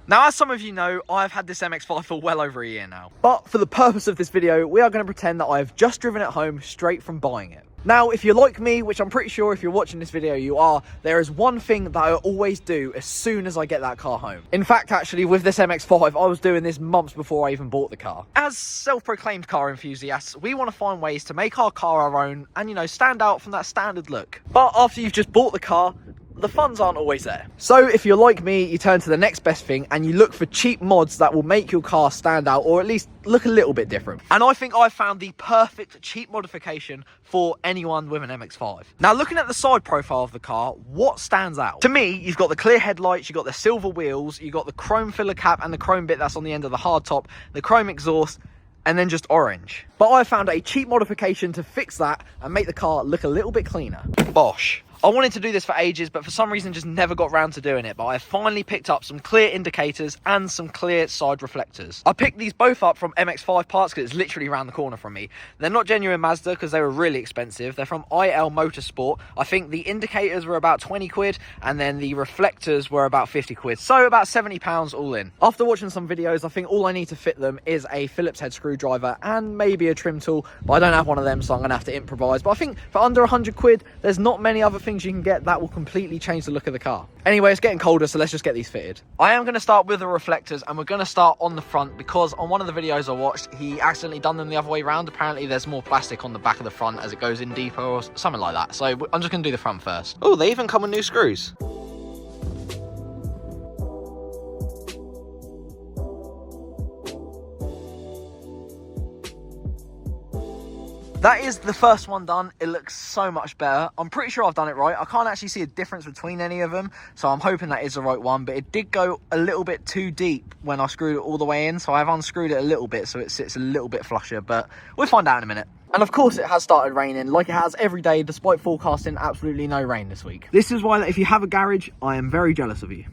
Now, as some of you know, I've had this MX5 for well over a year now. But for the purpose of this video, we are going to pretend that I've just driven it home straight from buying it. Now, if you're like me, which I'm pretty sure if you're watching this video you are, there is one thing that I always do as soon as I get that car home. In fact, actually, with this MX5, I was doing this months before I even bought the car. As self-proclaimed car enthusiasts, we want to find ways to make our car our own and, you know, stand out from that standard look. But after you've just bought the car, the funds aren't always there. So if you're like me, you turn to the next best thing and you look for cheap mods that will make your car stand out or at least look a little bit different. And I think I've found the perfect cheap modification for anyone with an MX5. Now, looking at the side profile of the car, what stands out? To me, you've got the clear headlights, you've got the silver wheels, you've got the chrome filler cap and the chrome bit that's on the end of the hardtop, the chrome exhaust, and then just orange. But I found a cheap modification to fix that and make the car look a little bit cleaner. Bosh. I wanted to do this for ages, but for some reason just never got round to doing it. But I finally picked up some clear indicators and some clear side reflectors. I picked these both up from MX5 parts because it's literally around the corner from me. They're not genuine Mazda because they were really expensive. They're from IL Motorsport. I think the indicators were about 20 quid and then the reflectors were about 50 quid. So about 70 pounds all in. After watching some videos, I think all I need to fit them is a Phillips head screwdriver and maybe a trim tool. But I don't have one of them, so I'm going to have to improvise. But I think for under 100 quid, there's not many other things you can get that will completely change the look of the car. Anyway, it's getting colder, so let's just get these fitted. I am going to start with the reflectors and we're going to start on the front because on one of the videos I watched, he accidentally done them the other way around. Apparently there's more plastic on the back of the front as it goes in deeper or something like that. So I'm just going to do the front first. Oh, they even come with new screws. That is the first one done. It looks so much better. I'm pretty sure I've done it right. I can't actually see a difference between any of them, so I'm hoping that is the right one, but it did go a little bit too deep when I screwed it all the way in, so I've unscrewed it a little bit so it sits a little bit flusher, but we'll find out in a minute. And of course it has started raining like it has every day despite forecasting absolutely no rain this week. This is why if you have a garage, I am very jealous of you.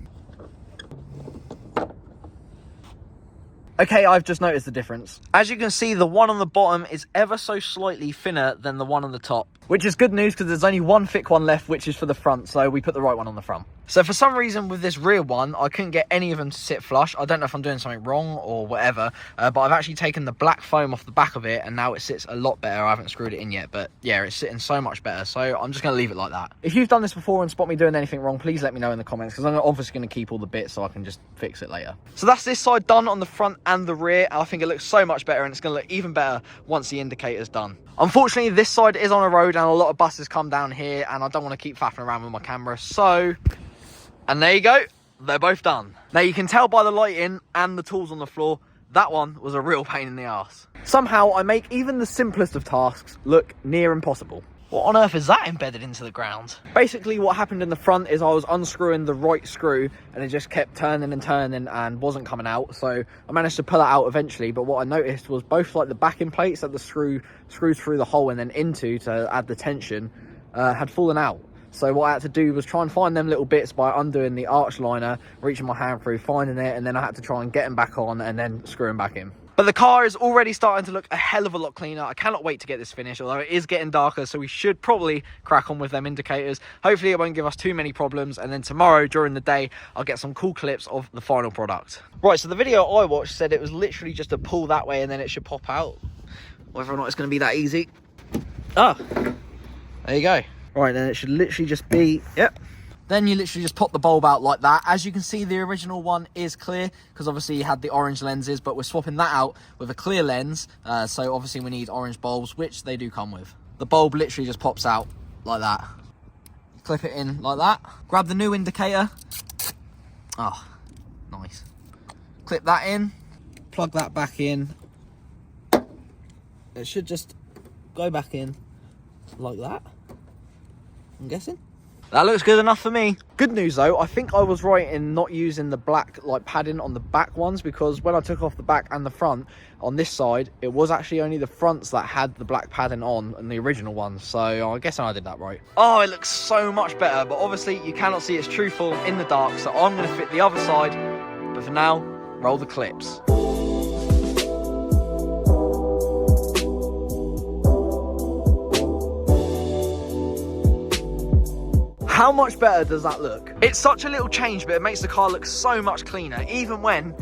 Okay, I've just noticed the difference. As you can see, the one on the bottom is ever so slightly thinner than the one on the top, which is good news because there's only one thick one left, which is for the front, so we put the right one on the front. So for some reason with this rear one, I couldn't get any of them to sit flush. I don't know if I'm doing something wrong or whatever, but I've actually taken the black foam off the back of it and now it sits a lot better. I haven't screwed it in yet, but yeah, it's sitting so much better. So I'm just going to leave it like that. If you've done this before and spot me doing anything wrong, please let me know in the comments because I'm obviously going to keep all the bits so I can just fix it later. So that's this side done on the front and the rear. I think it looks so much better and it's going to look even better once the indicator's done. Unfortunately, this side is on a road and a lot of buses come down here and I don't want to keep faffing around with my camera, so... And there you go, they're both done. Now you can tell by the lighting and the tools on the floor, that one was a real pain in the arse. Somehow I make even the simplest of tasks look near impossible. What on earth is that embedded into the ground? Basically what happened in the front is I was unscrewing the right screw and it just kept turning and turning and wasn't coming out. So I managed to pull it out eventually, but what I noticed was both like the backing plates that the screws through the hole and then into to add the tension had fallen out. So what I had to do was try and find them little bits by undoing the arch liner, reaching my hand through, finding it, and then I had to try and get them back on and then screw them back in. But the car is already starting to look a hell of a lot cleaner. I cannot wait to get this finished, although it is getting darker, so we should probably crack on with them indicators. Hopefully it won't give us too many problems, and then tomorrow during the day, I'll get some cool clips of the final product. Right, so the video I watched said it was literally just to pull that way and then it should pop out. Whether or not it's going to be that easy. Ah, there you go. Right, then it should literally just be, yep. Then you literally just pop the bulb out like that. As you can see, the original one is clear because obviously you had the orange lenses, but we're swapping that out with a clear lens. So obviously we need orange bulbs, which they do come with. The bulb literally just pops out like that. Clip it in like that. Grab the new indicator. Oh, nice. Clip that in. Plug that back in. It should just go back in like that, I'm guessing. That looks good enough for me. Good news though, I think I was right in not using the black like padding on the back ones, because when I took off the back and the front on this side, it was actually only the fronts that had the black padding on and the original ones. So I guess I did that right. Oh, it looks so much better, but obviously you cannot see its true form in the dark, so I'm going to fit the other side. But for now, roll the clips. How much better does that look? It's such a little change, but it makes the car look so much cleaner, even when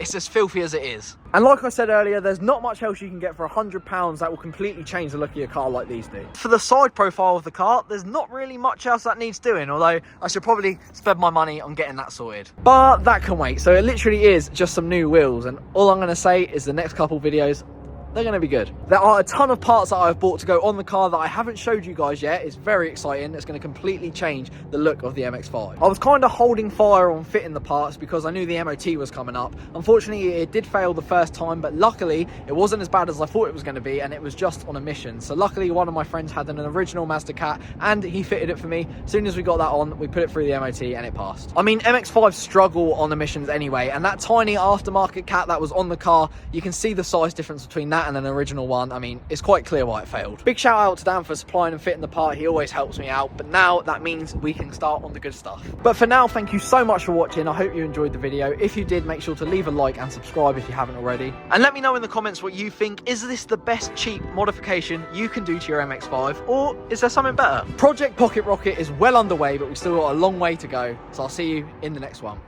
it's as filthy as it is. And like I said earlier, there's not much else you can get for £100 that will completely change the look of your car like these do. For the side profile of the car, there's not really much else that needs doing, although I should probably spend my money on getting that sorted. But that can wait. So it literally is just some new wheels, and all I'm going to say is the next couple videos, they're going to be good. There are a ton of parts that I've bought to go on the car that I haven't showed you guys yet. It's very exciting. It's going to completely change the look of the MX-5. I was kind of holding fire on fitting the parts because I knew the MOT was coming up. Unfortunately, it did fail the first time, but luckily it wasn't as bad as I thought it was going to be, and it was just on emissions. So luckily, one of my friends had an original Mazda Cat and he fitted it for me. As soon as we got that on, we put it through the MOT and it passed. I mean, MX-5s struggle on emissions anyway, and that tiny aftermarket Cat that was on the car, you can see the size difference between that and an original one. I mean, it's quite clear why it failed. Big shout out to Dan for supplying and fitting the part. He always helps me out, but now that means we can start on the good stuff. But for now, thank you so much for watching. I hope you enjoyed the video. If you did, make sure to leave a like and subscribe if you haven't already, and let me know in the comments what you think. Is this the best cheap modification you can do to your MX-5, or is there something better? Project Pocket Rocket is well underway, but we've still got a long way to go, so I'll see you in the next one.